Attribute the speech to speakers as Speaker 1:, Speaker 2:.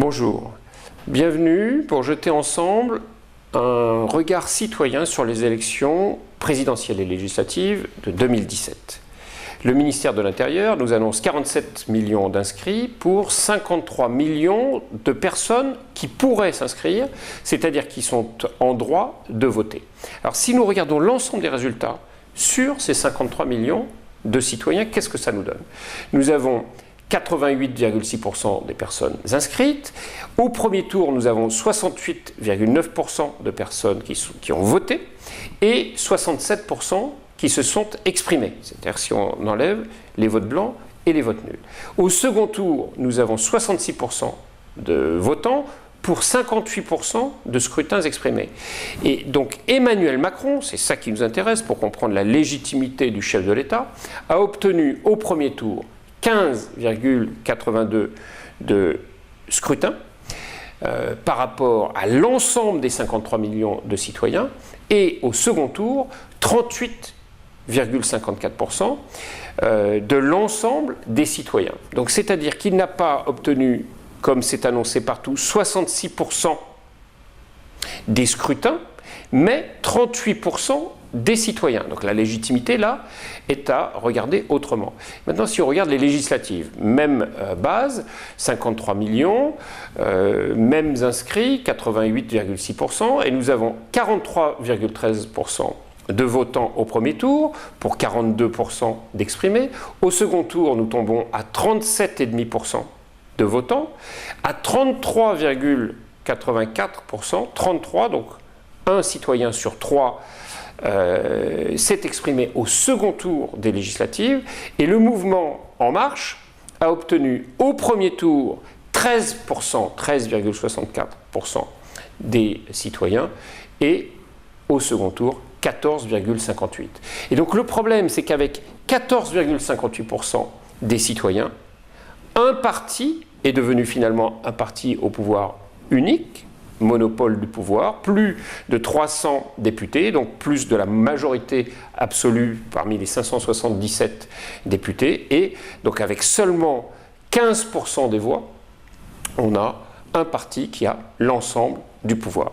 Speaker 1: Bonjour, bienvenue pour jeter ensemble un regard citoyen sur les élections présidentielles et législatives de 2017. Le ministère de l'Intérieur nous annonce 47 millions d'inscrits pour 53 millions de personnes qui pourraient s'inscrire, c'est-à-dire qui sont en droit de voter. Alors si nous regardons l'ensemble des résultats sur ces 53 millions de citoyens, qu'est-ce que ça nous donne? Nous avons 88,6% des personnes inscrites. Au premier tour, nous avons 68,9% de personnes qui ont voté et 67% qui se sont exprimés. C'est-à-dire si on enlève les votes blancs et les votes nuls. Au second tour, nous avons 66% de votants pour 58% de scrutins exprimés. Et donc Emmanuel Macron, c'est ça qui nous intéresse pour comprendre la légitimité du chef de l'État, a obtenu au premier tour 15,82 de scrutins par rapport à l'ensemble des 53 millions de citoyens et au second tour 38,54% de l'ensemble des citoyens. Donc c'est-à-dire qu'il n'a pas obtenu, comme c'est annoncé partout, 66% des scrutins, mais 38% des citoyens. Donc la légitimité, là, est à regarder autrement. Maintenant, si on regarde les législatives, même base, 53 millions, mêmes inscrits, 88,6%, et nous avons 43,13% de votants au premier tour, pour 42% d'exprimés. Au second tour, nous tombons à 37,5% de votants, à 33,84%, 33, donc un citoyen sur trois s'est exprimé au second tour des législatives, et le mouvement En Marche a obtenu au premier tour 13%, 13,64% des citoyens, et au second tour 14,58%. Et donc le problème, c'est qu'avec 14,58% des citoyens, un parti est devenu finalement un parti au pouvoir unique, monopole du pouvoir, plus de 300 députés, donc plus de la majorité absolue parmi les 577 députés, et donc avec seulement 15% des voix, on a un parti qui a l'ensemble du pouvoir.